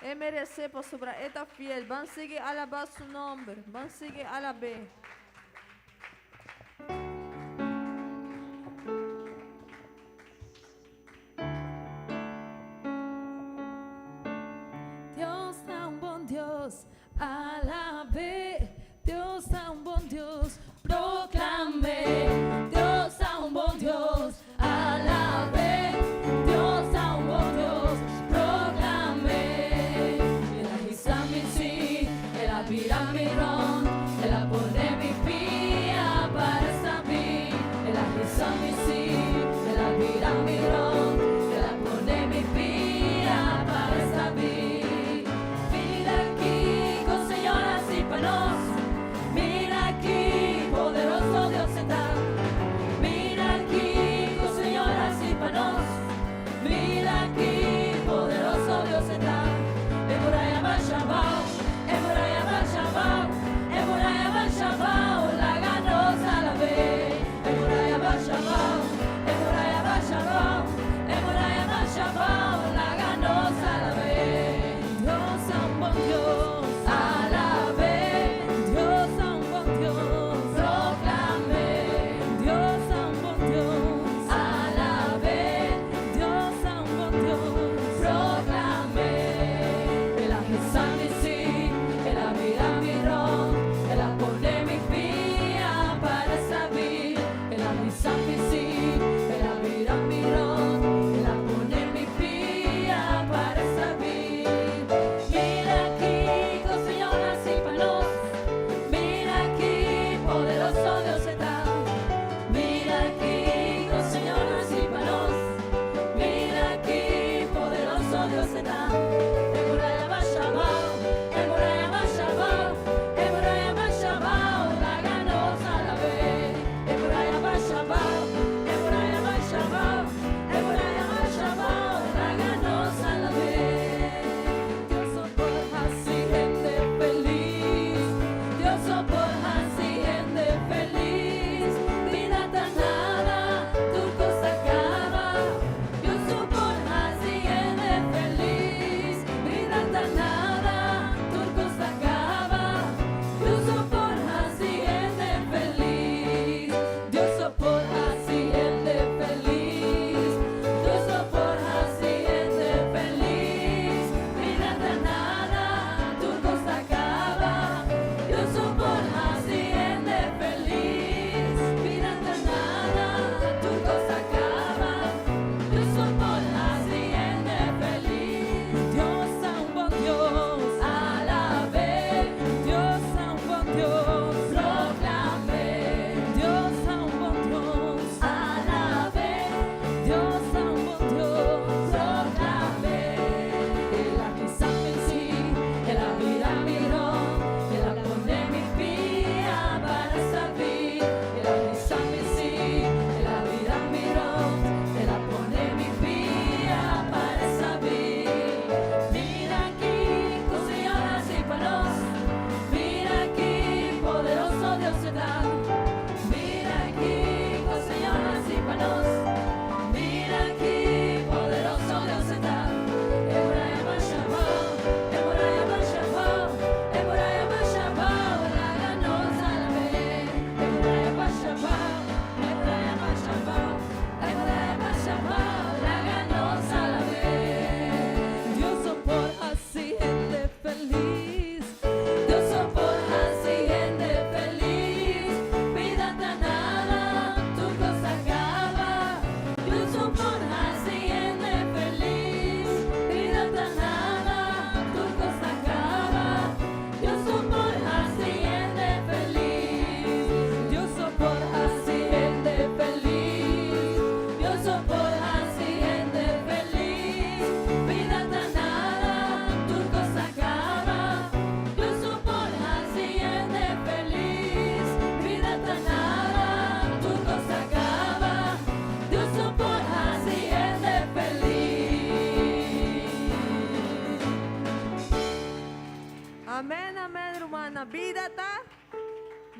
É merecer por sobre esta fiel. Vamos seguir a alabar su nombre. Vamos seguir a alabar. Dios é bom Deus. Alabé. Deus é bom Deus. Proclamé. Deus é bom Deus. Alabé. Deus é bom Deus. Proclamé. Ela hissa mi si. Ela vira mi ron. Ela pone mi pia para saber. Ela hissa mi si. Ela vira mi ron. Ela pone mi pia para saber. Mira aquí con señoras y panos. Mira aquí, poderoso Dios está. Mira aquí, con señoras y panos. Mira aquí, poderoso Dios está. Emuraya Bashabao, Emuraya Bashabao, Emuraya Bashabao, la ganosa la ve. Emuraya Bashabao, Emuraya Bashabao,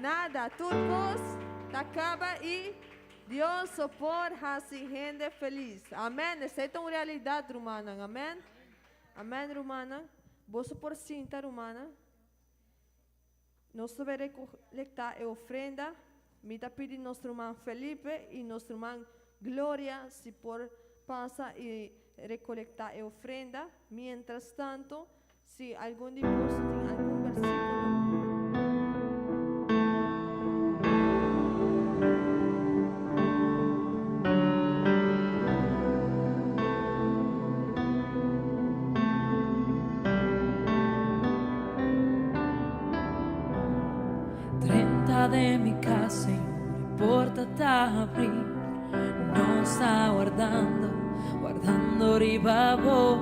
nada, turcos, acaba e Deus sopor hasi gente feliz. Amém. Essa é uma realidade romana. Amém. Amém, romana. Você por cinta romana. Nós vamos colectar a ofrenda. Me está pedindo nosso irmão Felipe e nosso irmão Glória se por passa e recolectar a ofrenda. Mientras tanto, se algum de vocês tem algum versículo. 30 de mi casa, Señor, porta a abrir. Nos está guardando riba vos.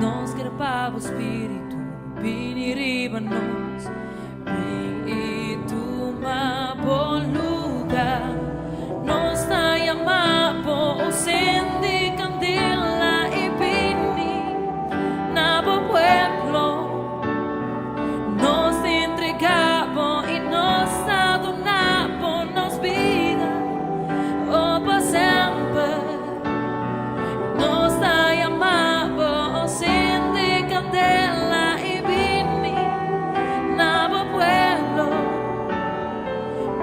Nos grapa o Espíritu, vini riba nos. Vini tu ma bom lugar. Nos está llamando, sendi candela y vini. Na bo pueblo. Nos entregamos y nos adornamos, nos vida, oh, por siempre. Nos llamamos, enciende candela y vini, nuevo pueblo.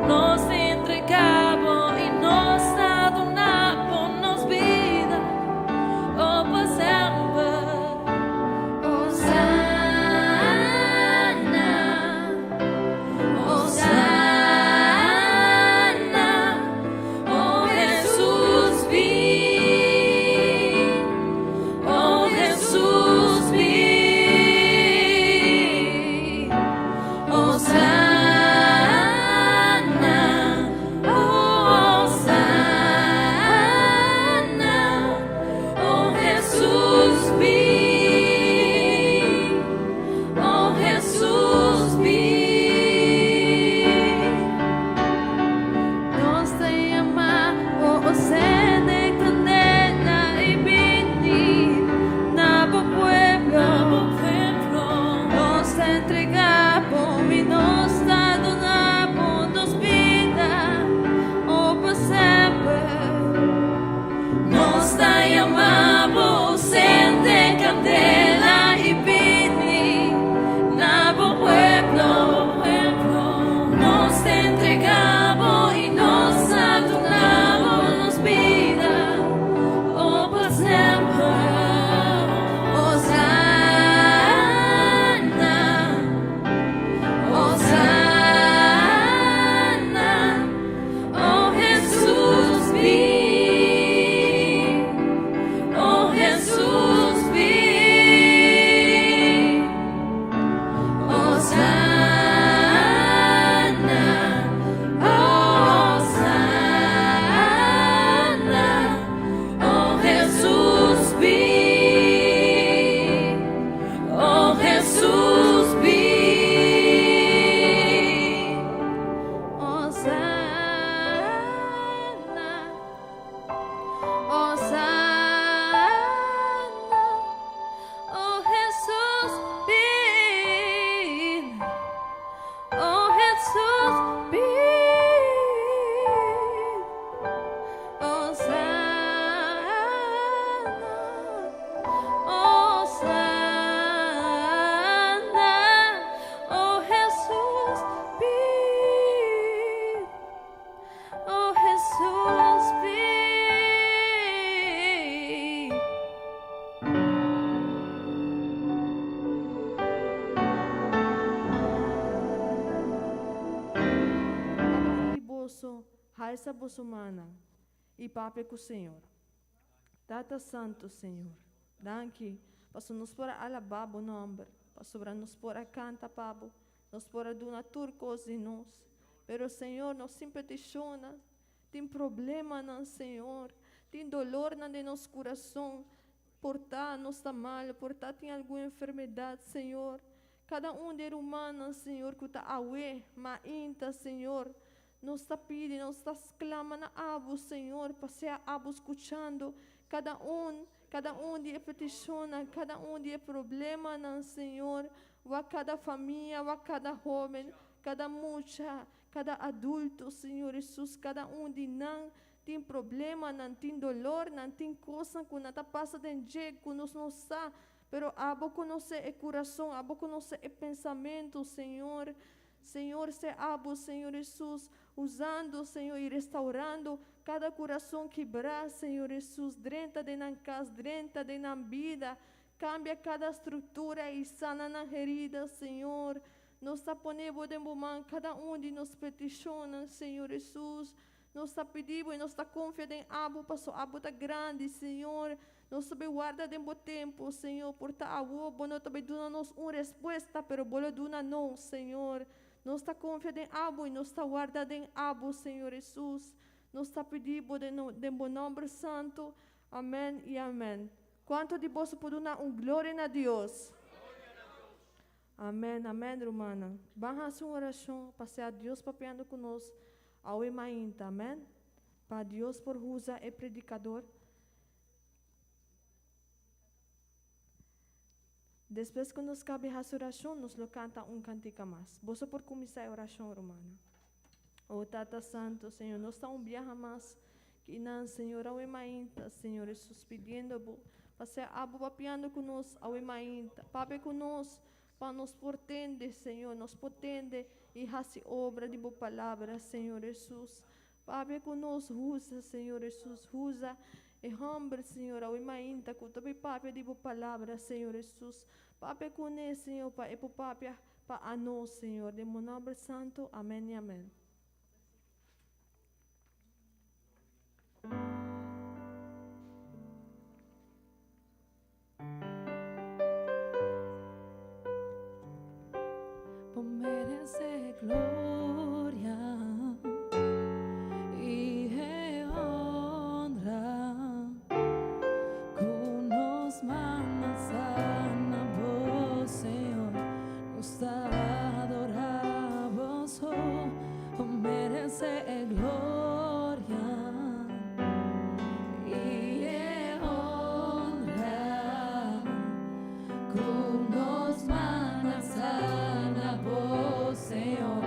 Nos entregamos y nos adornamos, nos vida, oh, por siempre. Essa humana e papai com o Senhor. Data Santo, Senhor. Danke. Passo nos por alabar o nome. Passo nos por a canta, Pabo. Nos por a duna turcos e nós. Pero, Senhor, nós sempre te chona. Tem problema, não, Senhor. Tem dolor no nosso coração. Portar não está mal. Portar tem alguma enfermidade, Senhor. Cada de humano, Senhor, que está awe, mainta, Senhor. Nos está pedindo, nos está clamando a Abu, Senhor, para ser Abu escutando cada de peticiona, cada de problema, não, Senhor, ou a cada família, ou a cada jovem, cada mucha, cada adulto, Senhor Jesus, cada de não tem problema, não tem dolor, não tem coisa que não passa de jeito, que nós não sabe, pero abo conhece o coração, abo conhece o pensamento, Senhor. Senhor, se abo, Senhor Jesus, usando, Senhor, e restaurando cada coração quebrado, Senhor Jesus, dentro de na casa, dentro de na vida, cambia cada estrutura e sana na ferida, Senhor. Nós ponemos de momento cada de nos peticiona, Senhor Jesus. Nós pedimos e nós confiamos em abo, passou abo tá grande, Senhor. Nós guarda de bom tempo, Senhor, por tá abo, bom também dando-nos uma resposta, pero bolo duna não, Senhor. Nós confiamos em abo e nós guardando em abo, Senhor Jesus. Nós pedimos de bom nome santo. Amém e amém. Quanto de vós pode dar glória a Deus? Amém, amém, irmã. Vamos fazer uma oração para a Deus papiando conosco ao imainta, amém? Para Deus por usar o predicador. Depois que nos cabe a oração, nos lo canta cantica mais. Você por começar a oração, romana. Oh, Tata Santo, Senhor, nós estamos viajando mais. Que não, Senhor, ao imainta, Senhor, Jesus pedindo, você abo papiando conosco ao imainta. Pape conosco. Para nos portende, Senhor, nos potende e faça obra de boa palavra, Senhor Jesus. Pape conosco, usa, Senhor Jesus, usa e homem, Senhor, ao imainta, que também pape de boa palavra, Senhor Jesus. Pape com ele, Senhor, para pape para a nós, Senhor, de meu nome santo, amém e amém. Merece gloria y honra, con nos manas sana vos, Señor, nos adoramos, oh, merece gloria y honra, con nos manas sana vos, Senhor,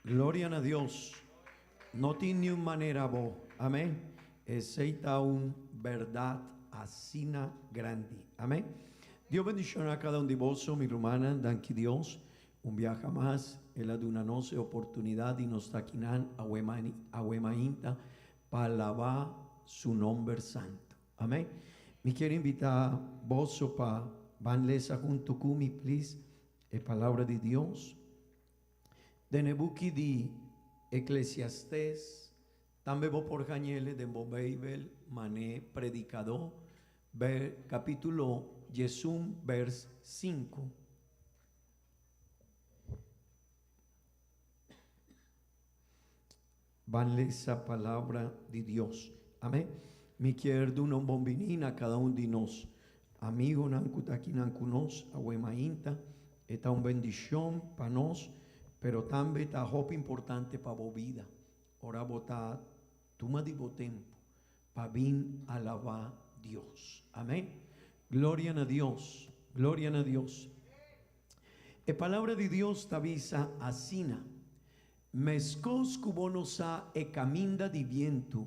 Gloria a Dios. No tiene una manera vos. Amén. Aceita un verdad asina grande. Amén. Dios bendiga a cada uno de vos, mi hermana. Danke Dios. Un viaje más. Él ha dado una noche oportunidad y nos está aquí a Huemainta para alabar su nombre santo. Amén. Me quiero invitar vos para van lesa junto conmigo, please. La palabra de Dios. De Nebuki di Eclesiastés, también vos por Jañele de Bible, mané predicador, ver capítulo Jesús, vers 5. Vanle esa palabra de Dios. Amén. Mi quiero una bombinina cada uno de nos. Amigo, nankutaki nankunos, ahuemainta, esta una bendición para nos. Pero también está hope importante para vos vida. Ahora votar, toma de vos tiempo para vir alabar Dios. Amén. Gloria a Dios. Gloria a Dios. La palabra de Dios te avisa asina. Mescos cubonosa e caminda de viento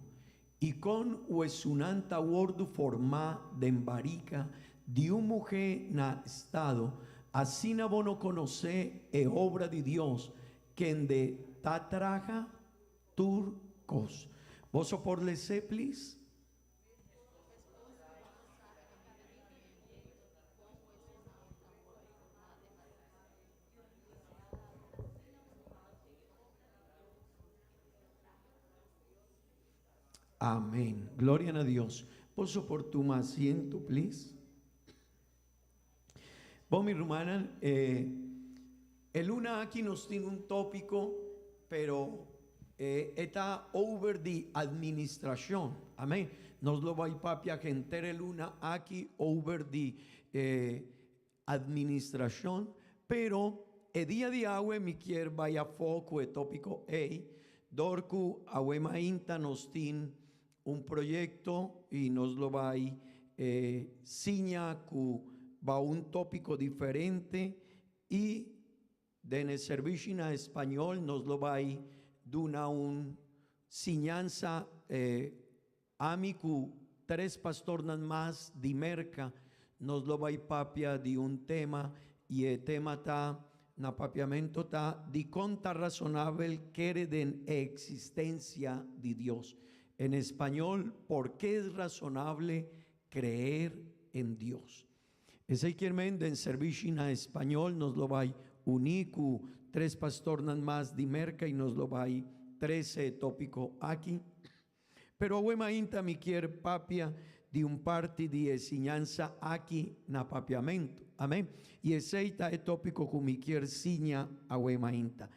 y con huesunanta wordu forma de embarica de un mujer na estado. Así no bono conoce e obra de Dios que en de tatraja turcos. ¿Vos por lese, please? Amén. Gloria a Dios. ¿Vos por tu asiento, please? Vos, mi hermana, el una aquí nos tiene un tópico, pero está over the administración. Amén. Nos lo va a ir papia que entere el una aquí over the administración, pero el día de agua mi quiere vaya foco el tópico dorku awema inta nos tiene un proyecto y nos lo va a ir siña ku va un tópico diferente y en el servicio en español nos lo va a dar una enseñanza amigo tres pastores más de merca nos lo va a papia de un tema y el tema está na papiamento está de conta razonable que de existencia de Dios. En español, ¿por qué es razonable creer en Dios? Ezequiel Méndez en servicio en español nos lo va a unir con tres pastores más de merca y nos lo va a 13 tópico aquí. Pero huema inta mi quiere papia de un parte de enseñanza aquí na papiamento. Amén. Y ese está el tópico que mi quiere siña a huema inta.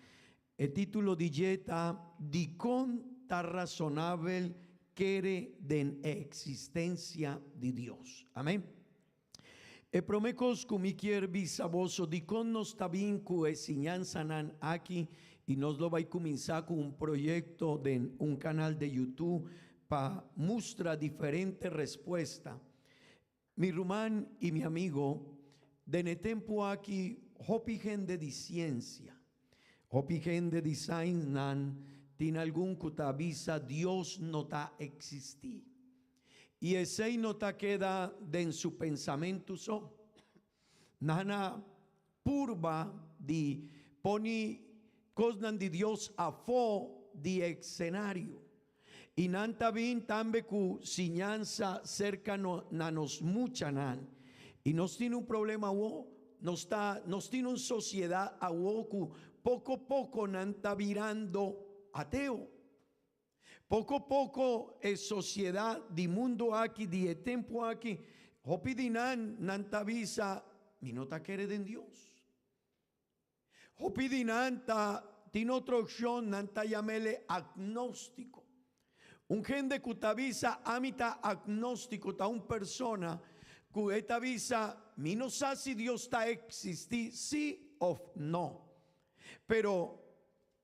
El título de yeta di conta razonable quiere de existencia de Dios. Amén. E promecos que mi quiere bisaboso di con nos tabin cu enseñanza nan aquí y nos lo va a comenzar con un proyecto de un canal de YouTube para mostrar diferentes respuestas. Mi rumán y mi amigo, de tiempo aquí, hopi gente de ciencia, hopi gente de science nan, tiene algún que te avisa Dios no ta existir. Y ese no te queda en su pensamiento so. Nana purba de poni cosnan de Dios a fo de escenario. Y nanta bien tambe cu siñanza cerca nanos muchanan. Y nos tiene un problema wo, nos tiene una sociedad a wo cu poco a poco nanta virando ateo. Poco a poco es sociedad de mundo aquí, de tiempo aquí, hopidinan nantavisa, mi nota quiere de Dios. Hopidinanta, tiene otra opción, nanta llamele agnóstico. Un gente que avisa, amita agnóstico, ta un persona, que avisa, mi no sé si Dios está existir, sí o no. Pero,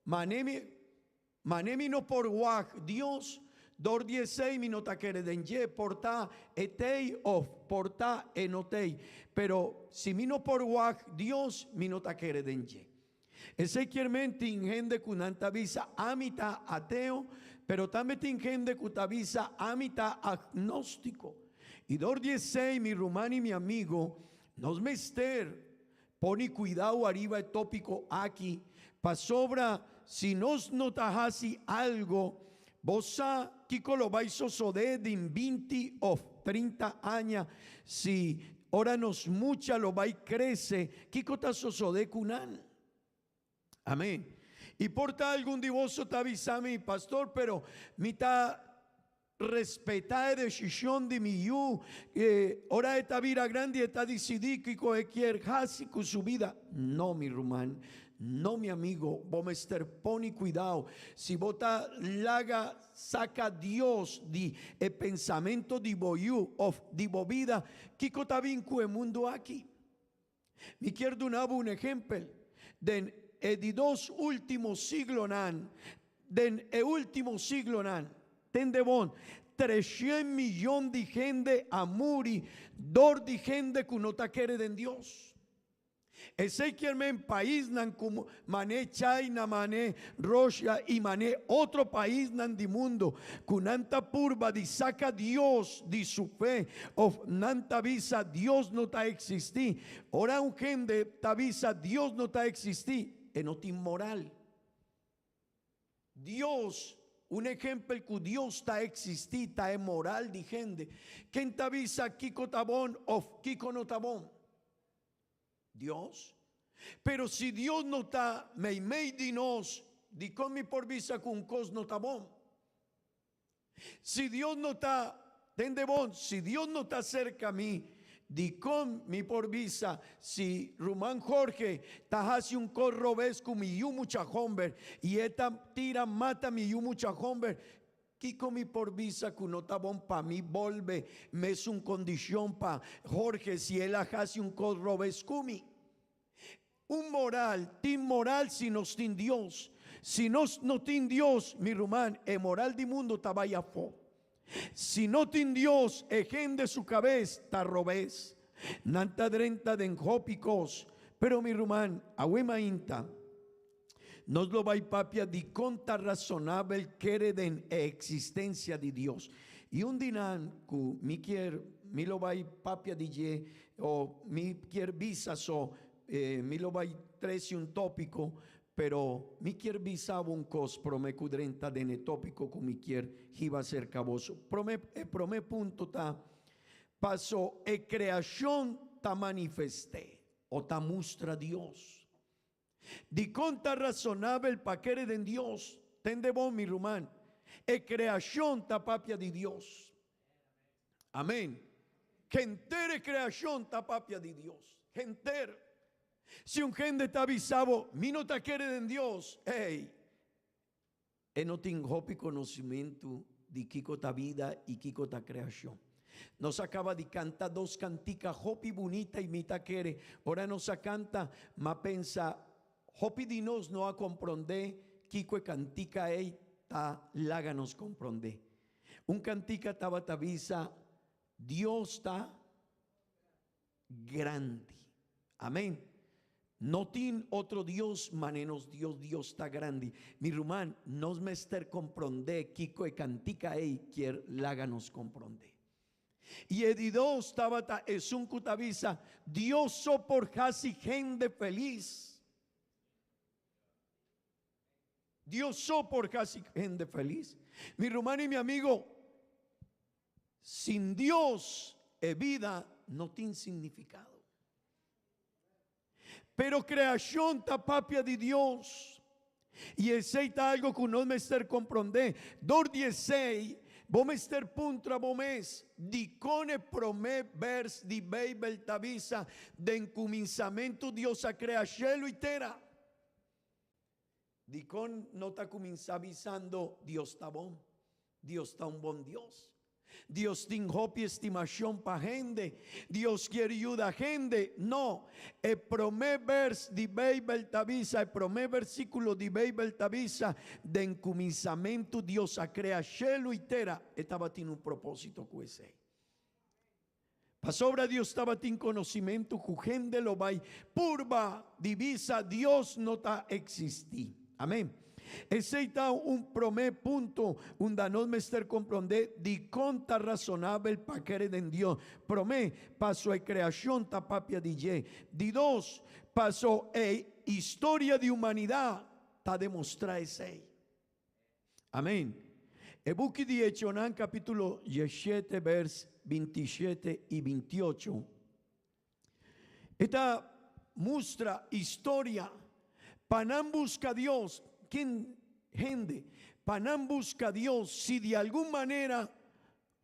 manemi no por wak Dios dor 16 minota quere denye porta etei of porta enotei pero si mino por wak Dios minota quere denye Ese mente ingende kunanta visa amita ateo, pero también ingende kutavisa amita agnóstico. Y dor 16, mi rumano y mi amigo, nos mester, pone cuidado arriba el tópico aquí, pa sobra, si nos notajasi algo, vosa kiko lo vais sosode din 20 of 30 años, si ora nos mucha lo vais crece, kiko ta sosode kunan. Amén. Y porta algún divoso te avisame, pastor, pero mita respetar la decisión de mi yu, ora esta vida grande está decidido que cualquier hasi con su vida. No, mi rumán, no, mi amigo, vos me poni cuidado. Si vota laga saca Dios de el pensamiento de boyu of de vida, kiko ta vincu el mundo aquí. Me quiero dar un ejemplo de dos últimos siglos den el último siglo tende bon 300 millones de gente a muri, dor de gente que no te quiere de Dios. Ese que en país nan como mané China, mané Rusia y mané otro país nan di mundo, con anta purba di saca Dios di su fe, of nanta visa Dios no ta existí. Ora un gente ta visa Dios no ta existí, no te inmoral. Dios, un ejemplo que Dios ta existí, ta es moral di gente. ¿Quién ta visa Kiko tabón of Kiko no tabón? Dios. Pero si Dios no está me di nos di con mi por visa con cos no tabón. Si Dios no está tende bon, si Dios no está cerca a mí, di con mi por visa, si Rumán Jorge tajasi un corro ves con mi yu mucha hombre y esta tira mata mi yu mucha hombre. Kiko mi por visa que no tabón pa mí volve me es un condición pa Jorge si él hace un corro ves kumi. Un moral, tin moral si nos tin Dios. Si nos no tin Dios, mi rumán, el moral di mundo tabaya fo. Si no tin Dios, ejen de su cabeza, ta robes. Nanta drenta de enjópicos. Pero mi rumán, ahuema inta. Nos lo va papia di conta razonable quiere de existencia de Dios. Y un dinan ku mi quier mi lo va papia di je o mi quier visas o mi lo va tresi un tópico, pero mi quier visaba un cos prome cudrenta de ne tópico ku mi quier iba cerca vos. Prome punto ta paso e creación ta manifesté o ta mustra Dios. Di conta razonable el paquere de Dios, tende bon mi rumán, e creación ta papia de Dios. Amén. Que entere creación ta papia de Dios. Entere. Si un gente está avisado, mi no te quiere de Dios, hey, no tengo conocimiento de Kiko ta vida y Kiko ta creación. Nos acaba de cantar dos canticas, hopi bonita y mita quiere. Ahora nos canta, ma pensa, hopi di nos no a comprender, Kiko cantica ta laga nos comprende. Un cantica taba tavisa, Dios está grande. Amén. No tiene otro Dios, manenos Dios está grande. Mi rumán, nos mester comprende, Kiko cantica quier laga nos comprende. Y edido estaba es un cutavisa, Dios so por casi gente feliz. Dios so por casi gente feliz. Mi rumán y mi amigo, sin Dios vida no tiene significado. Pero creación ta papia de Dios. Y ese algo que no me ester comprende. Dor 16, vos me ester puntra bomes. Dicone prome vers di Bible tavisa. De encomienzamento Dios a crear cielo y tierra. Dicon no ta comienza avisando Dios está bon. Dios está un buen Dios. Dios tiene hopi estimación para gente. Dios quiere ayuda a gente. No. El primer vers de Bible tavisa, el primer versículo de Bible tavisa, de encomienzamiento Dios a crear cielo y tierra, estaba teniendo un propósito con ese. Pasobra Dios estaba tin conocimiento, jugende lo vai, purba, divisa, Dios no ta existi. Amén. Ese está un promé punto, un danos mester comprende di conta razonable pa creden Dios. Promé paso e creación ta papia DJ. Di dos paso e historia de humanidad ta demostra ese. Amén. E buchi di Echonan capítulo 17 vers 27 y 28. Esta muestra historia. Panam busca a Dios. ¿Quién? Gente. Panam busca a Dios. Si de alguna manera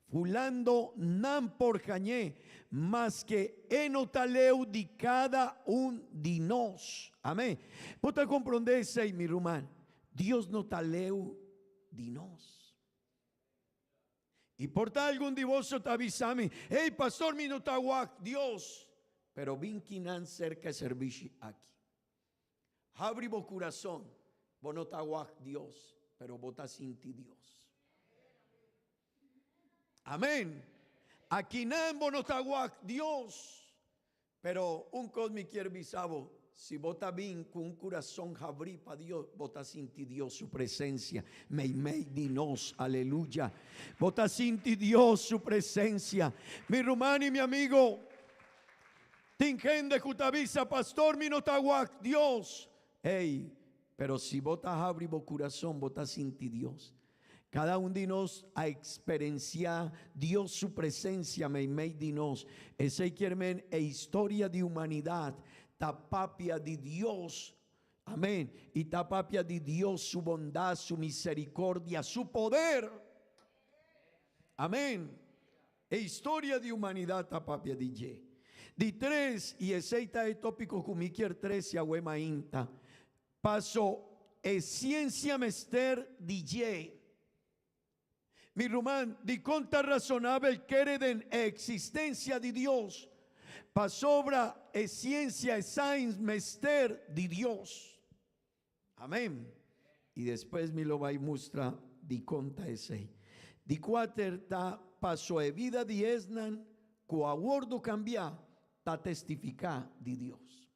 fulando nan por cañé, más que enotaleu di cada un de nos. Amén. Pota comprender sei, mi rumán. Dios no taleu di nos. Y por tal algún divoso te avisame, hey pastor, mi no taguac, Dios, pero vinquinan cerca de servicio aquí. Abri bo corazón, bo no taguac Dios, pero bota sin ti Dios. Amén. Aquí nan bo no taguac Dios, pero un cosmi quiere bisabo. Si vota bien con un corazón abrí para Dios, vota sin ti Dios su presencia. Mei dinos, aleluya. Vota sin ti Dios su presencia. Mi hermano y mi amigo, tingende cutavisa, pastor, mi notaguac, Dios. Hey, pero si vota abrí bo corazón, vota sin ti Dios. Cada uno de nos a experienciar Dios su presencia, mei dinos. Ese quiere e historia de humanidad. Tapapia de Dios, amén, y tapapia de Dios su bondad, su misericordia, su poder, amén, e historia de humanidad tapapia de Ye. De tres, y ese es tópico cumiquier 13 a huema inta, paso es ciencia mester de Ye. Mi rumán, di conta razonable quereden existencia de Dios. Pasobra es ciencia, es science, mester de Dios. Amén. Y después me lo va a mostrar di conta ese. Di cuater ta paso e vida di esnan, coaguardo cambia, ta testifica de Dios.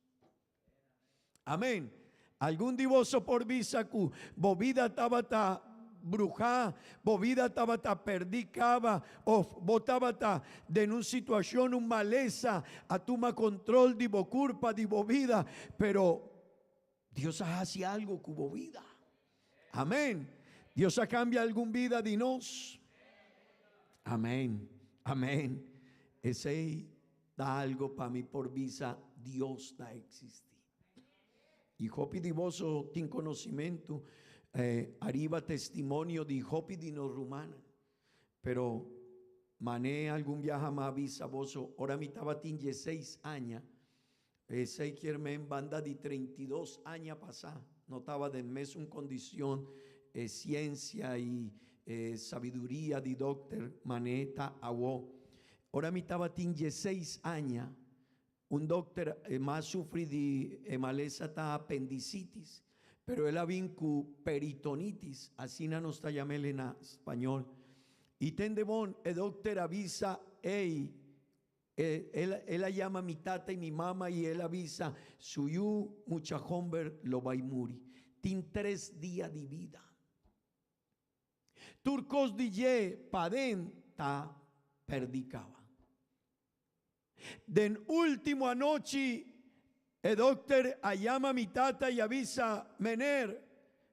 Amén. Algún divoso por visacu, bovida tabata bruja, bovida tabata perdicaba o botabata de una situación, un maleza, a toma control de bocurpa de bovida, pero Dios hace algo con bovida. Amén. Dios cambia algún vida de nos. Amén. Amén. Ese da algo para mí por visa, Dios da existir. Y hopi divoso tin conocimiento. Arriba testimonio de Jopi de no rumana, pero mané algún viaje más bisaboso. Ahora mi estaba 16 años, ese quiere en banda de 32 años pasar, no estaba de mes en condición ciencia y sabiduría de doctor maneta agua. Ahora mi estaba 16 años, un doctor más sufrí de maleza ta apendicitis. Pero él había con peritonitis, así no nos está llamando en español. Y tendebón, el doctor avisa, él la llama mi tata y mi mamá, y él avisa, suyu mucha hombre lo va a morir. Tin 3 días de vida. Turcos DJ, padenta, perdicaba. Den último anoche, el doctor llama a mi tata y avisa, mener,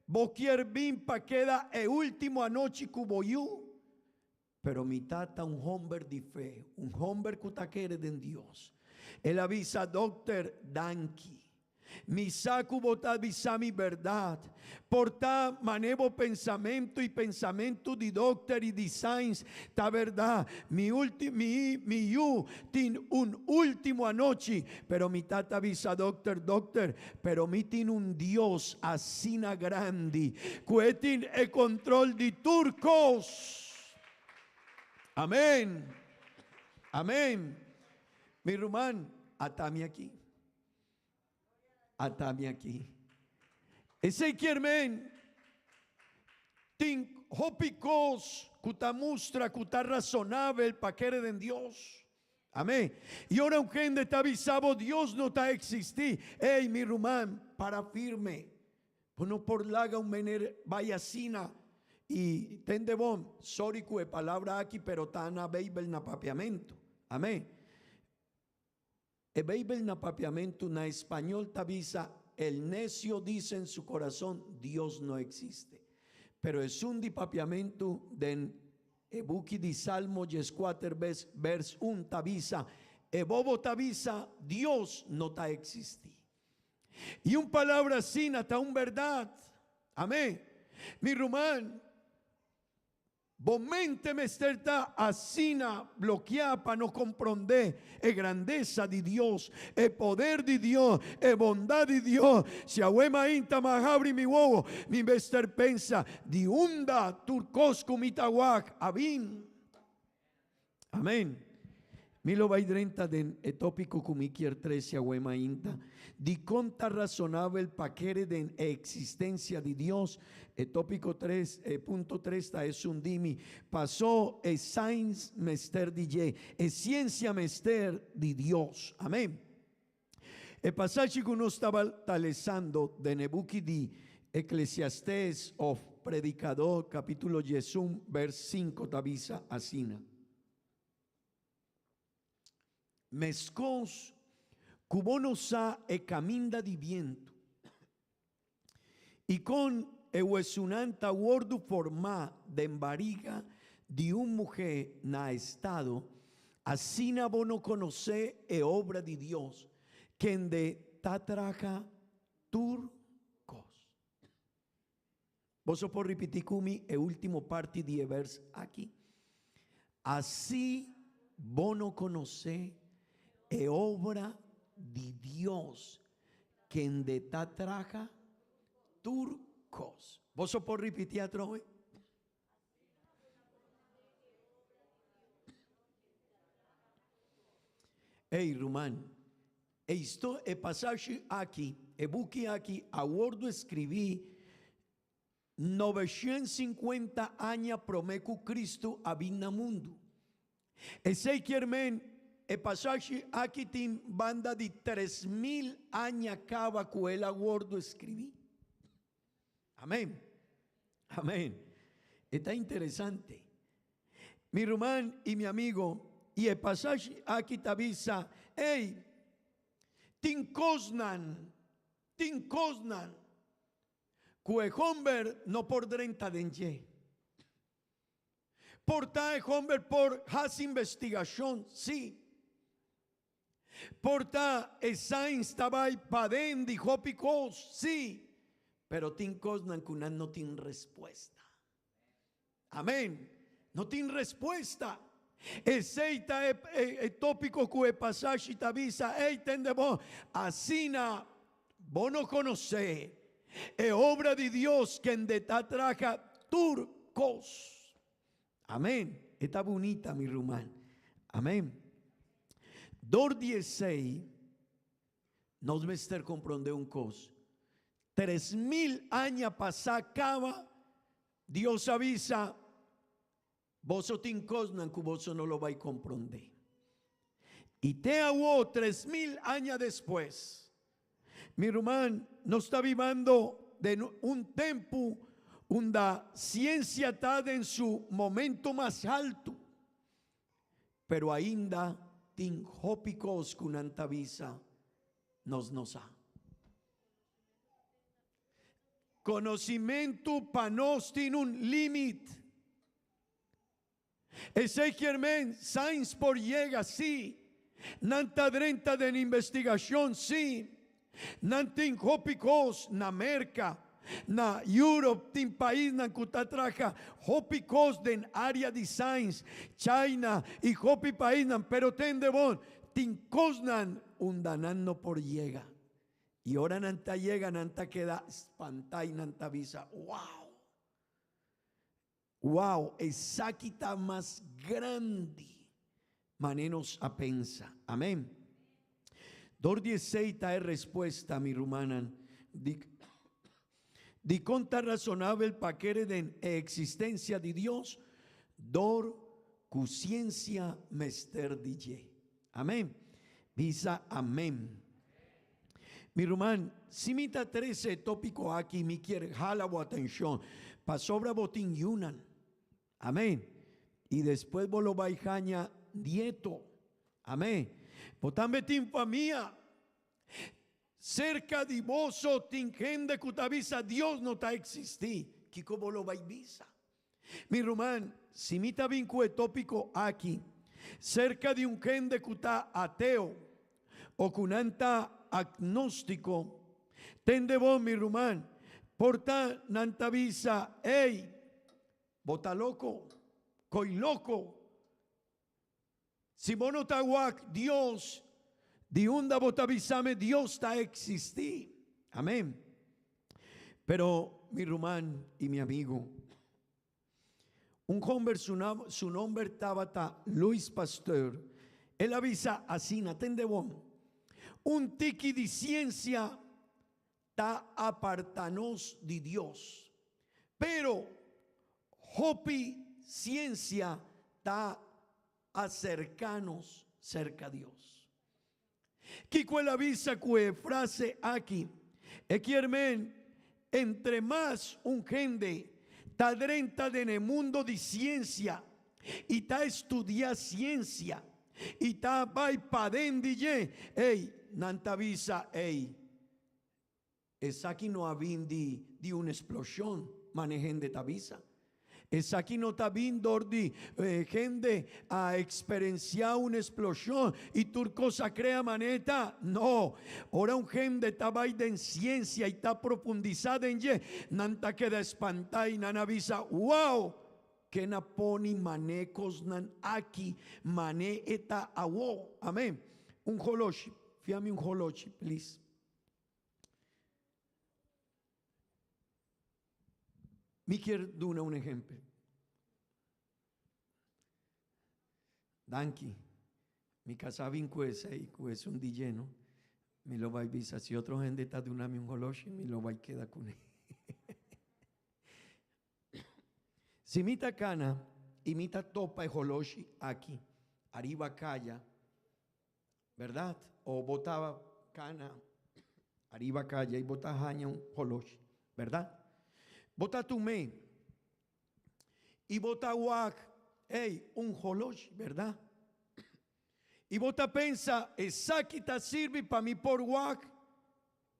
boquier bin pa queda el último anoche cuboyú. Pero mi tata un hombre de fe, un hombre que quiere de Dios. Él avisa, doctor, danki. Mi saco bota avisa mi verdad. Porta manevo pensamiento y pensamiento de doctor y de science. Ta verdad, mi yu tin un último anoche. Pero mi tata avisa, doctor, pero mi tin un Dios asina grande. Cuetin el control de turcos. Amén. Amén. Mi rumán, atame aquí. Atame aquí. Ese quiermen tin hopicos cuta mustra cuta razonable el paquere de Dios. Amén. Y ahora un gente está avisado, Dios no está existir. Ey, mi rumán, para firme. Pues no por laga un mener vaya sina. Y ten de bom, sorry que palabra aquí, pero está na Bible na papiamento. Amén. El Bible na papiamento na español tabisa, el necio dice en su corazón, Dios no existe. Pero es un di papiamento den buki di Salmo 4 vers 1 tabisa, bobo tabisa, Dios no ta existi. Y un palabra así nata un verdad. Amén. Mi rumán, mente me está asina bloqueada para no comprender la grandeza de Dios, el poder de Dios, la bondad de Dios. Si ahuema inta majabri mi huevo, mi bester pensa, di unda turcosco mitawak, abin. Amén. Milo vaidrenta den etópico kumikier 13 ahuema inta. Di conta razonable paquere den existencia de Dios. Tópico 3.3 es un dimi. Pasó el science mester DJ, es ciencia mester de Dios. Amén. El pasaje que uno estaba talezando de Nebuki di Eclesiastés of Predicador, capítulo 1, vers 5, tabisa asina. Mescos cubonosa e caminda di viento y con ehuesunanta wordu forma de embariga de un mujer na estado asina bono conoce e obra de Dios que en de tatraja turcos. Vos por repeticumi e último parte de vers aquí. Así bono conoce e obra de Dios que en de tatraja turcos. ¿Vos por repetir a troje? Ey, Rumán, esto el pasaje aquí, el buque aquí, a Word escribí 950 años promecu Cristo abina mundo. Ese quiermen, el pasaje aquí tiene banda de 3000 años acaba con el aguardo escribí. Amén. Amén. Está interesante. Mi rumán y mi amigo, y el pasaje aquí te avisa, hey, tincosnan, cuejomber no por 30 denye. Porta homber por has investigación, sí. Porta esa instabay paden dijo picos, sí. Pero tincosnan kunan no tiene respuesta. Amén. No tiene respuesta. Eseita tópico que pasaje te avisa, hey, tendemos asina, vos no conocés, es obra de Dios que en de tatraja turcos. Amén. Está bonita mi rumán. Amén. 2:16 nos mester comprende un cos. 3000 años pasacaba, Dios avisa, vos tincosnan que vos no lo vais a comprender. Y te hago 3000 años después. Mi hermano no está viviendo de un tiempo donde la ciencia está en su momento más alto. Pero ainda tin hópicos con antavisa nos ha. Conocimiento panos tiene un límite. Ese germen science por llega, sí. Nanta drenta de investigación, sí. Nantin hópicos na América, na Europe, tin país na cutatraja, hópicos den área de science, China y hópi país nan, pero ten de bon, tin cosnan undanando por llega. Y ahora nanta llega, nanta queda espantada y nanta visa. Wow. Wow, esa quita más grande. Manenos a pensa. Amén. 2:16 es respuesta, mi rumanan. Di conta razonable el paquete de existencia de Dios. Dor cu ciencia mester DJ. Amén. Visa amén. Mi irmão, se me está 13 tópico aqui, me quer jala a atenção, para sobra botín yunan. Amém. E depois vos vai ganhar nieto. Amém. Botan betin família. Cerca de vos, tin gente que avisa Dios no está existir. Que como lo vai visa. Mi irmão, se me está vincule tópico aqui, cerca de un gente que está ateo o que está agnóstico, tende vos, mi rumán, porta nanta visa, ey, bota loco, coi loco. Si vos no está guac, Dios, de unda bota visame, Dios está existir. Amén. Pero mi rumán y mi amigo, un hombre, su nombre estaba Luis Pasteur. Él avisa así, atende vos. Un tiki de ciencia ta apartanos de Dios. Pero hopi ciencia ta acercanos cerca a Dios. Kiko él avisa que frase aquí. Equiermen, entre más un gente está dentro del mundo de ciencia y está estudiando ciencia y está para dentro ey, nantavisa, ey, es aquí no habindi de una explosión, manejen de tavisa. Es aquí no está viendo gente a experienciar una explosión y turcosa crea maneta. No, ahora un gente está en ciencia y está profundizada en ye. Nanta queda espantada y nana avisa, wow, que na poni manecos nan aquí, mane eta awo. Amén. Un holoshi, fíjame un holoshi, please. Me quiero dar un ejemplo. Danki, mi casa vincuesa y es un DJ, ¿no? Me lo va a avisar. Si otro gente está de una un holoshi, me lo va a quedar con él. Si mi cana y mi topa el holoshi aquí, arriba calla, ¿verdad? O botaba cana, arriba calla y bota jaña un holoshi, ¿verdad? Bota tu me y bota guac, ey, un holoshi, ¿verdad? Y bota pensa, esa quita sirve para mí por guac,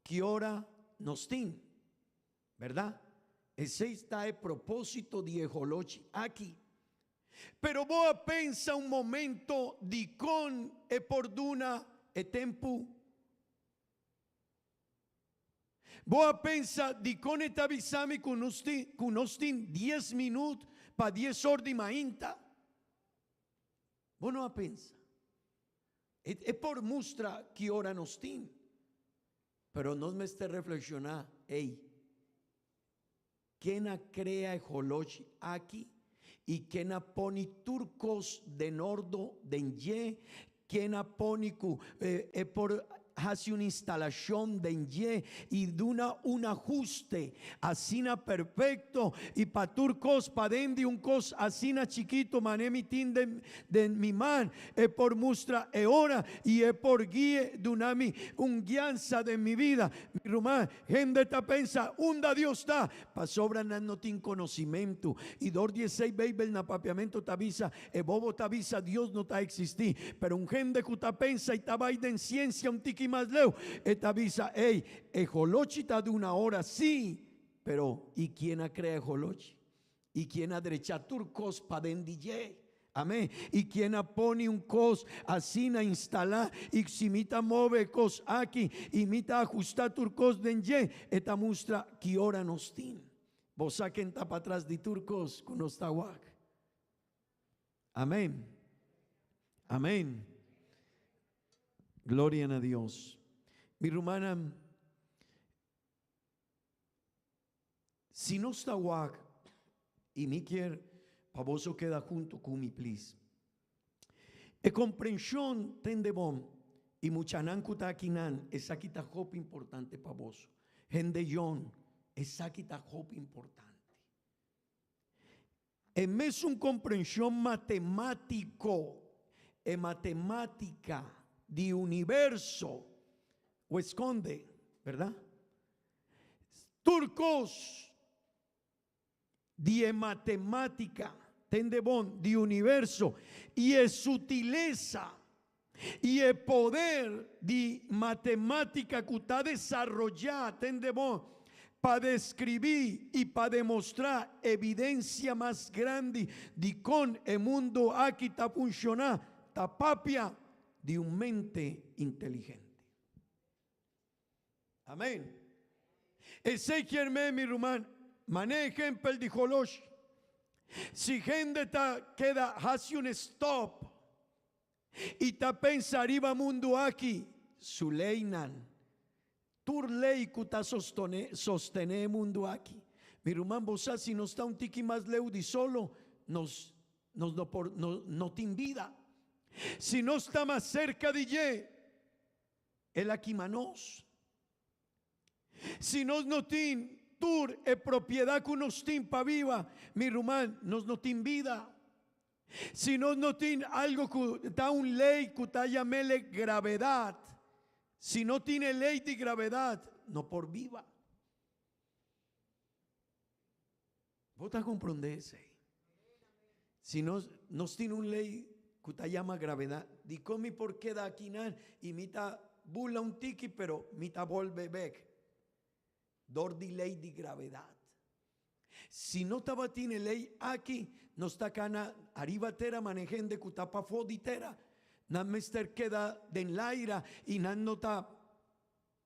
que hora nos tin, ¿verdad? Ese está el propósito de holoshi aquí. Pero vos pensa un momento de con e por duna e tempo. Vos pensa di con eta avisami con ustin 10 minutos para 10 horas de mainta. Vos no pensa. Es por mustra que hora nos tin. Pero no me esté reflexionar, hey, ¿quién crea el holoshi aquí? Y quién pone turcos de nordo de ye, quién pone por hace una instalación de ye y de un ajuste asina perfecto y pa turcos pa dendi un cos asina chiquito mané mi tin de mi man por mustra e ora y por guía de un guianza de mi vida mi rumán gente ta pensa unda Dios está pa sobra no tin conocimiento y dor 16 baby na papiamento t'avisa e bobo t'avisa Dios no ta existir pero un gente que ta pensa y ta vaida en ciencia un tiki más leo esta avisa hey el holochi está de una hora sí pero ¿y quién crea el holochi? ¿Y quién derecha turcos pa dendille? Amén. ¿Y quién pone un cos así na instalar y si mita move cos aquí y mita ajustar turcos dendille esta muestra que hora nos tin vos saquen para atrás de turcos con los tawak. Amén. Amén. Gloria a Dios. Mi hermana, si no está guac y mi quiere, pavoso queda junto con mi please. E comprensión tende bom y muchanan kutakinan, esa quita hop importante pavoso. Hendeyon, esa quita hop importante. En mes un comprensión matemático. e matemática di universo, o esconde, ¿verdad? Turcos di matematica, tende bon di universo, e sutileza y el poder di matematica que está desarrollada, tende bon, para describir y para demostrar evidencia más grande de con el mundo aquí está funcionando, está papia de un mente inteligente. Amén. Ese quiere mi rumán, mané ejemplo de Jolosh. Si gente queda, hace un stop y ta pensa arriba mundo aquí, su leinan. Tur lei que ta sostene mundo aquí. Mi rumán, vos si no está un tiki más leu di solo, no te invida. Si no está más cerca de ye, el aquí manos. Si no tin tur e propiedad que nos tin pa viva, mi rumán, no tin vida. Si no tin algo que da un ley que ta llamele gravedad. Si no tiene ley de gravedad, no por viva. ¿Vos te comprendes? Si no tiene una ley que te llama gravedad, di come por qué da aquí y mita bula un tiki, pero mita volve back. Dor di ley de gravedad. Si no tiene ley aquí, no está cana arriba tera manejende que tapa foditera. Nan mester queda den laira y nan nota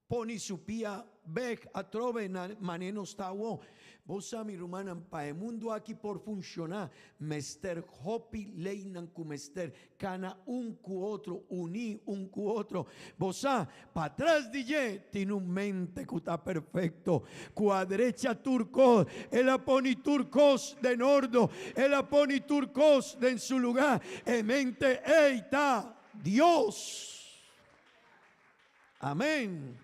poni su pia bek a trove maneno stawo. Vos mi rumana pa el mundo aquí por funcionar mester hopi leinan cu mester cana un cu otro uni un cu otro. Vos pa atrás DJ tiene un mente que está perfecto. Cua derecha turcos, ela poni turcos de nordo, ela poni turcos de en su lugar. En mente está Dios. Amén.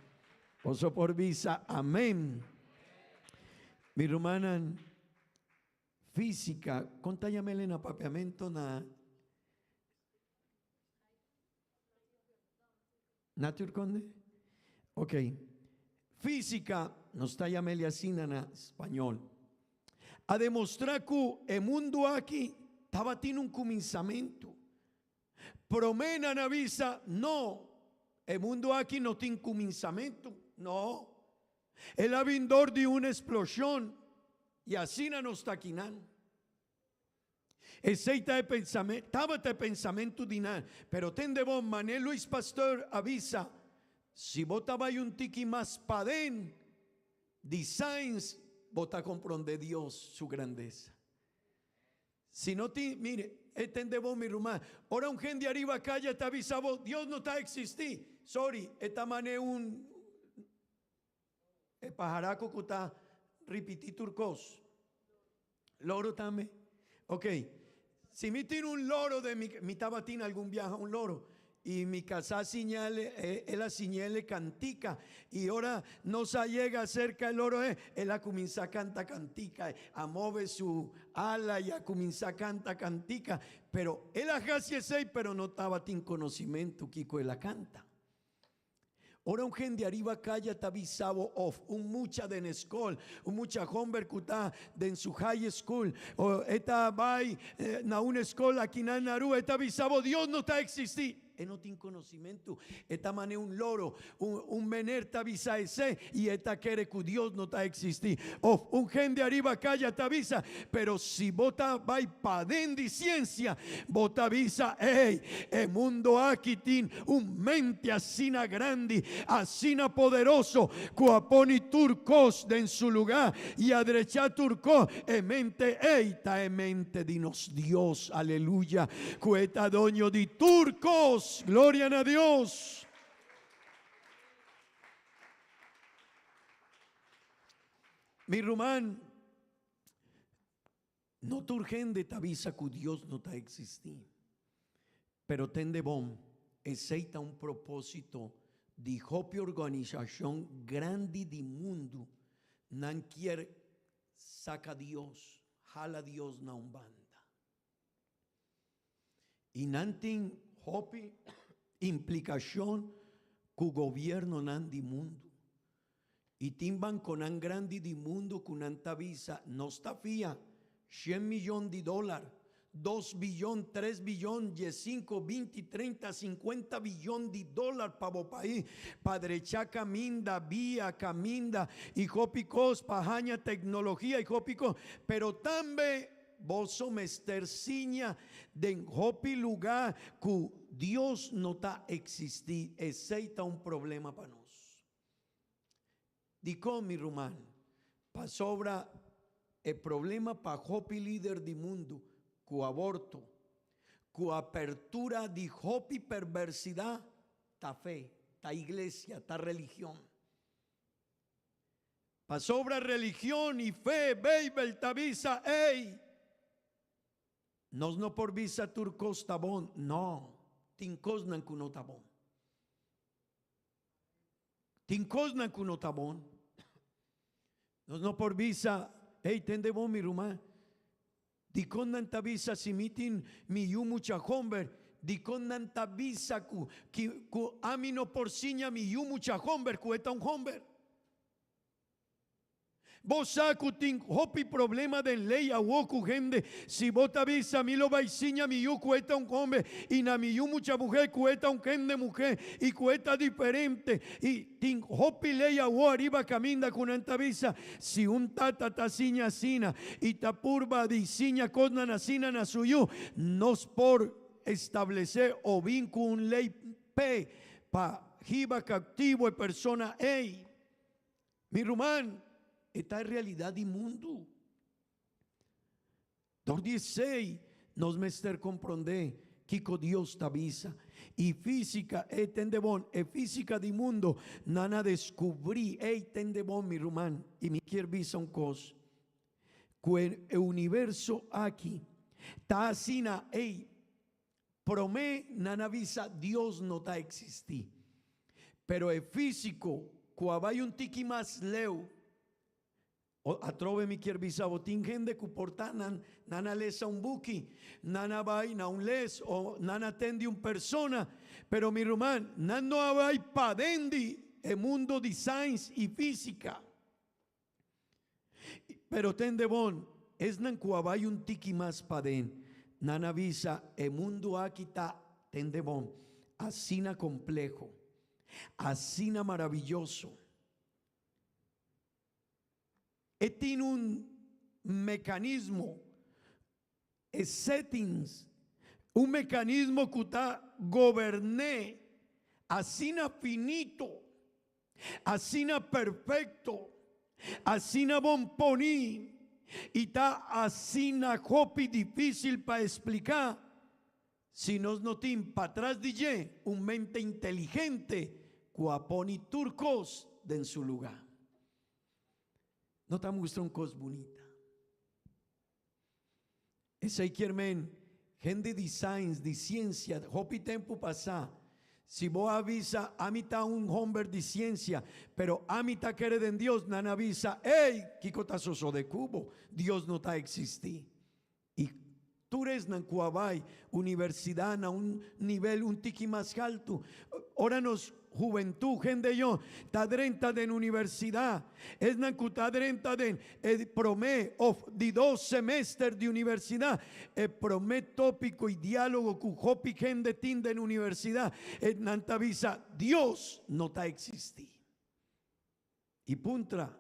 Poso por visa, amén. Mi hermana física, contállame en apapiamento na turconde. Ok. Física, nos está llamando así en español. A demostrar que el mundo aquí estaba teniendo un comenzamiento. Promena na visa, no. El mundo aquí no tiene comenzamiento, no. El avindor de una explosión y así no está quinan. Ese de pensamiento, estaba de pensamiento dinar, pero tende bon Mané Luis Pastor avisa, si vota vaya un tiki más padén, designs, vota comprende Dios su grandeza. Si no te, mire, tende bon mi rumá, ahora un gente arriba calle te avisa vos, Dios no está existir, sorry, esta mané un el pajaraco que está repetí turcos. Loro también. Ok. Si me tiene un loro de mi tabatina algún viaje un loro y mi casa señale, la señale cantica y ahora no se llega cerca el loro, él comienza a cantar cantica, a mover su ala y a comienza a cantar cantica, pero él hace seis, pero no estaba sin conocimiento que él canta. Ahora un gente arriba calle está avisado of un mucha de escuela, un mucha hombre que está en su high school, o está vai na una escuela aquí en Naru, está avisado Dios no está existir. No tiene conocimiento. Esta manera un loro, un mener está avisa ese y esta quiere que Dios no está existir. O un gente arriba calle te avisa, pero si vota va para de ciencia, vota avisa, hey, el mundo aquí tiene un mente asina grande, asina poderoso, cuaponi turcos de en su lugar y a derecha turcos, en mente, hey, ta en mente dinos Dios, aleluya, cueta doño de turcos. Gloria a Dios. Mi rumán, no te urgente te avisa que Dios no te existir, pero tende bom, aceita un propósito de hopi organización grande de mundo, nan quiere saca Dios, jala Dios na un banda. Y nantin Hopi, implicación cu gobierno nan di mundo. Y timban con an grandi di mundo con anta visa, no está fía, 100 millones de dólares, 2 billones, 3 billones, 5, 20, 30, 50 billones de dólares para o país. Padre cha caminda, vía caminda, y jopicos, pajaña tecnología, y jopicos, pero también vos mesterciña de hopi lugar que Dios no está existir, aceita un problema para nosotros. Dico mi rumán, pa sobra el problema pa hopi líder di mundo, cu aborto, cu apertura di hopi perversidad, ta fe, ta iglesia, ta religión. Pa sobra religión y fe, beibel, ta visa, ey. Nos no por visa turcos tabón, no, tincosnan cuno tabón. Tincosnan cuno tabón. Nos no por visa, hey, tende bon mi rumá. Di con nanta visa si mitin mi yu mucha homber. Di con nanta visa ku amino por siña mi yu mucha homber ku eta un homber. Vos sacutin hopi problema de ley a woku gente. Si vos avisa mi lo vaisiña mi yu cuesta un hombre y na mi yu mucha mujer cuesta un gente mujer y cuesta diferente y tin hopi ley a wo arriba caminda con antavisa. Si un tata tasiña sina y tapurba disiña cosna nasina na suyu nos por establecer o vínculo un ley p pa jiba captivo e persona ey mi rumán. Esta es realidad del mundo. 2:16 nos mester comprende que Dios te avisa. Y física, tendebon, física del mundo, nana descubrí, tendebon mi rumán, y mi quiero visa un cos. Que el universo aquí, ta asina, promé, nana visa, Dios no ta existí. Pero el físico, cuando hay un tiki más leo, atrove mi quierbisa botín gente que portanan nana lesa un buki nana vaina un les o nana tendi un persona pero mi rumán nano hay padendi el mundo de science y física pero tende bon es nan cuabay un tiki más paden nana visa el mundo aquí ta tende bon asina complejo asina maravilloso. Tiene un mecanismo, settings, un mecanismo que está goberné, asina finito, asina perfecto, asina bonponí, y está asina hopi difícil para explicar. Si nos notin para atrás DJ, un mente inteligente, cuaponi turcos de en su lugar. No te muestra un cos bonita. Ese quiermen, gente de science, de ciencia, hopi tiempo pasa. Si vos avisa, a mitad un hombre de ciencia, pero a mitad quiere de Dios, nana avisa, Kiko ta soso de cubo, Dios no ta existí. Y tú eres nan cuabay, universidad, na un nivel, un tiki más alto. Ahora nos juventud, gente yo, ta drenta de universidad, es nan ta drenta de promé of de 2 semestres de universidad, promé tópico y diálogo cu hopi gente tin de universidad, nan ta visa, Dios no ta existí. Y puntra,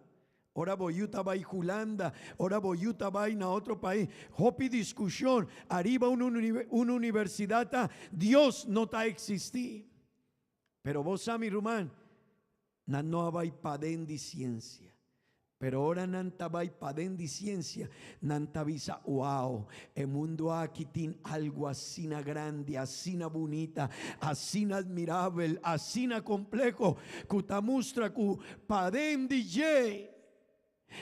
ora boyuta va y Julanda, ora boyuta va a otro país, hopi discusión, arriba una universidad, Dios no ta existí. Pero vos mi rumán, no vai paden de ciencia. Pero ahora nanta vai paden de ciencia, nanta visa, wow, el mundo aquí tiene algo así grande, así bonita, así admirable, así complejo, que te muestra que paden de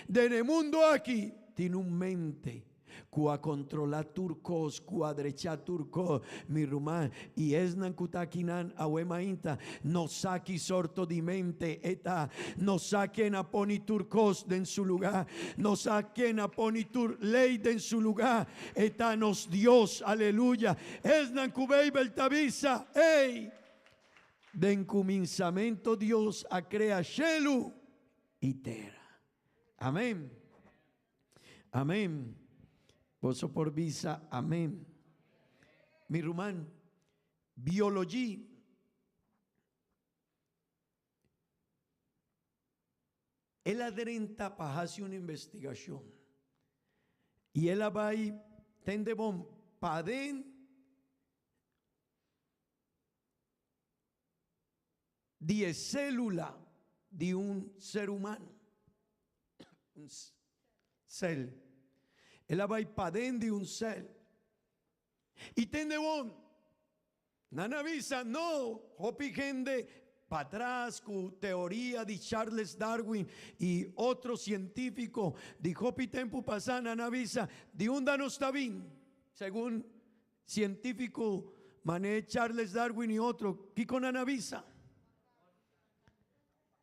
el mundo aquí tiene un mente, Kua controla turcos, cuadrecha turco, mi rumán, y esnan kutakinan awemainta, no saki sorto di mente, eta, no saquen a poni turcos de en su lugar, no saquen a poni tur ley de en su lugar, eta nos Dios, aleluya, esnan kubei beltavisa, ey, de encomienzamiento Dios a crea shelu y tera. Amén. Amén. Poso por visa, amén. Mi rumán, biología. Él adrenta para hacer una investigación. Y él va a ir, tende bom, paden de célula de un ser humano. Un cel. Él va a ir para dentro de un cel. Y tende bon. Nana visa, no. Hopi gente para atrás con teoría de Charles Darwin y otro científico de Hopi tempo pasar. Nana visa, de un no está bien. Según científico mané Charles Darwin y otro. ¿Qué con Nana visa?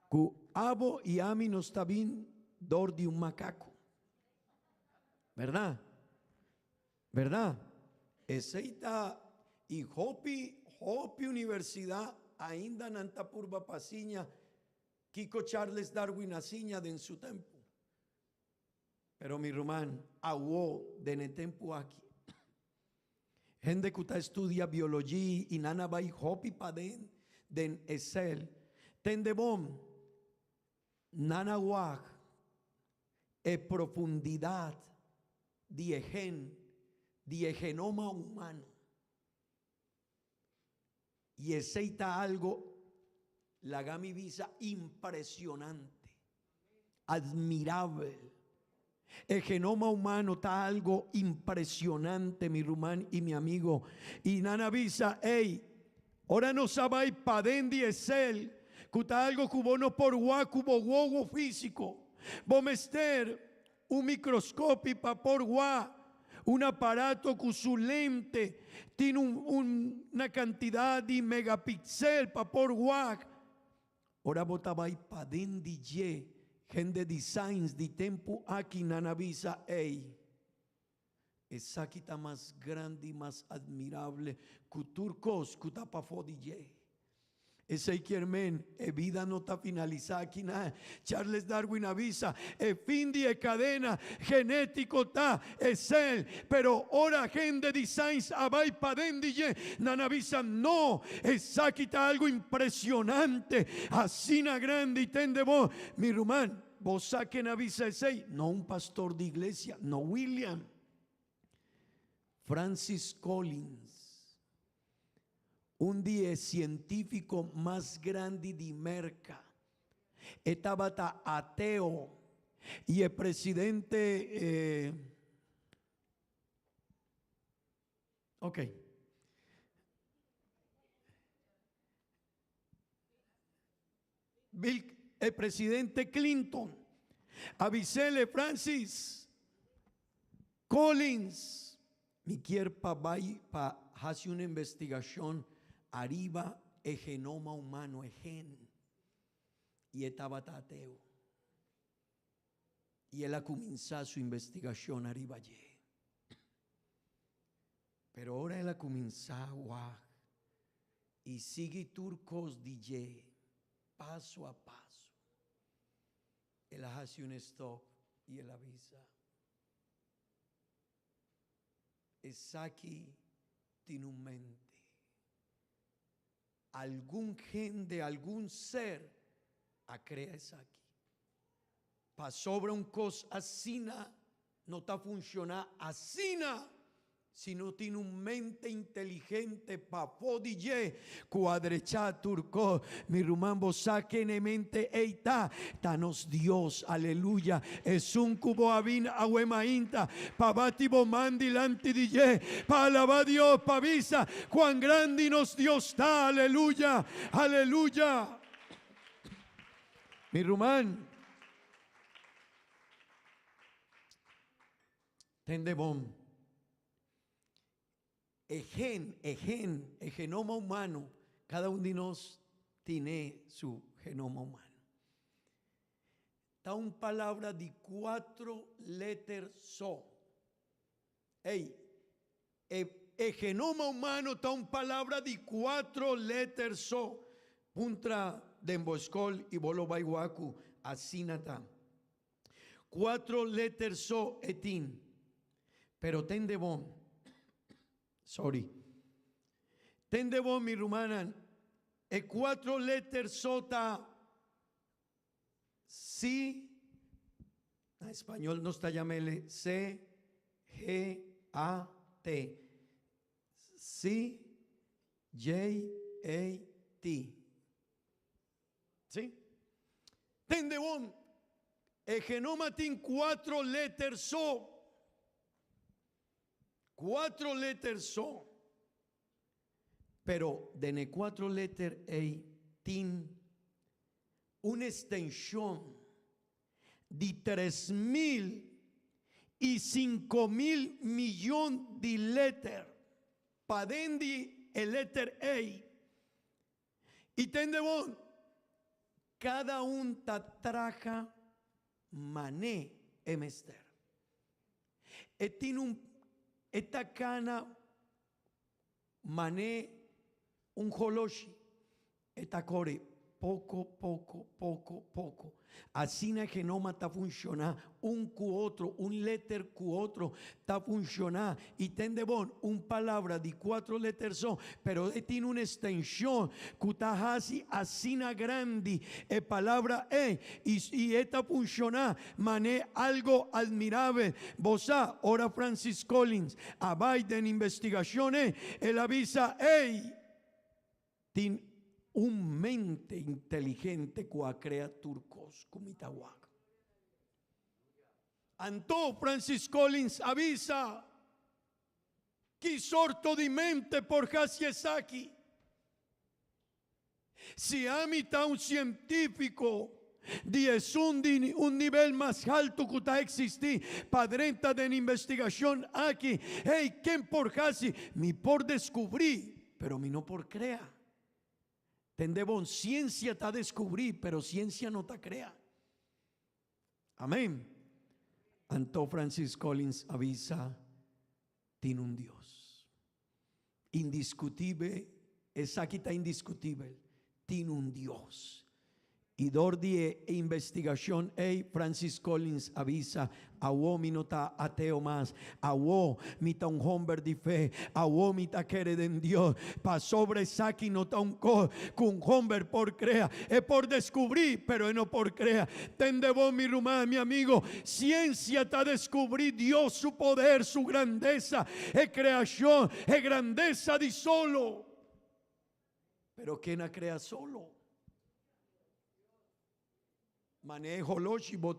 Ku abo y ami no está bien dor de un macaco. ¿Verdad? ¿Verdad? Eseita y Hopi Universidad ainda nanta purba pasiña Kiko Charles Darwin asiña de en su tiempo. Pero mi román aguó de en el tiempo aquí. Gente que estudia biología y nana va y Hopi paden den esel tende bom nana guaj e profundidad de genoma humano. Y aceita algo, la gami visa impresionante, admirable. El genoma humano está algo impresionante, mi rumán y mi amigo. Y nana visa, hey, ahora no sabéis pa' dendi es él, que está algo cubono por guacubo guogo físico. Bomester un microscopio para por guá, un aparato con su lente tiene una cantidad de megapíxeles para por guá. Ahora botaba para dendi ye, gente designs de tempo aquí nanavisa, ey. Esa aquí está más grande y más admirable que turcos que está para fodille. Ese quiermen, vida no está finalizada aquí nada. Charles Darwin avisa, el fin de cadena genético está, es él. Pero ahora gente designs abay padendille, nanavisa no, esa aquí está algo impresionante, así na grande y tende vos, mi rumán, vos saquen avisa ese, no un pastor de iglesia, no William, Francis Collins. Un día científico más grande de Merca estaba ateo y el presidente el presidente Clinton avisele Francis Collins mi quiere para hacer una investigación arriba el genoma humano, el gen, y estaba ateo. Y él ha comenzado su investigación arriba allí. Pero ahora él ha comenzado y sigue turcos DJ, paso a paso. Él hace un stop y él avisa. Es aquí, tiene un mente. Algún gen de algún ser a crear es aquí. Pa sobre un cos asina no está funcionando asina. Si no tiene un mente inteligente pa podille cuadrecha turco mi rumambo saquen en mente eita tanos Dios aleluya es un cubo abin ahuemainta pa batibo mandi lanti dille pa alabar Dios pa visa cuán grande nos Dios está aleluya aleluya mi rumán Tendebom. El genoma humano, cada uno de nosotros tiene su genoma humano. Está una palabra de 4 letras so. El genoma humano está una palabra de 4 letras so. Puntra de emboscol y bolo baiwaku, así nata. 4 letras so etin. Pero tendebom. Sorry. Tendebom mi rumanan. 4 letras sota. Sí. En español no está llamele. C, G, A, T. C, J, A, T. ¿Sí? Tendebom. El genoma tiene 4 letras so. 4 letras so. Pero de 4 letras tiene una extensión de 3,000 y 5,000 millones de letras para dentro el letter A. Y tendebon, cada un tatraja mané emester. Esta cana mané un holoshi. Esta core poco. Así el genoma está funcionando. Un cu otro, un letter cu otro está funcionando. Y tendebon, un palabra de 4 letras son, pero tiene una extensión. Kutahasi asina grande. Palabra y esta funciona. Mané algo admirable. Bosa, ora Francis Collins. A Biden investigaciones. Él avisa, tiene un mente inteligente que crea turcos como Itahuac. Antó Francis Collins avisa que sorto de mente por Hasiesaki. Si amita un científico es un nivel más alto que está existir padrenta de investigación aquí. ¿Quién por Hasi? Mi por descubrir, pero mi no por crear. Tendebon, ciencia está descubrir, pero ciencia no está crea. Amén. Antó Francis Collins avisa, tiene un Dios. Indiscutible, esa aquí está indiscutible. Tiene un Dios. Y dordie investigación, Francis Collins avisa, awo mi no ta ateo más, awo mi ta un hombre de fe, awo mi ta quiere de Dios, pa sobre saki no ta un hombre por crea, es por descubrir, pero es no por crea. Tendebon mi rumá, mi amigo, ciencia ta descubrir Dios, su poder, su grandeza, es creación, es grandeza de solo. Pero ¿quién la crea solo? Manejo los y botar.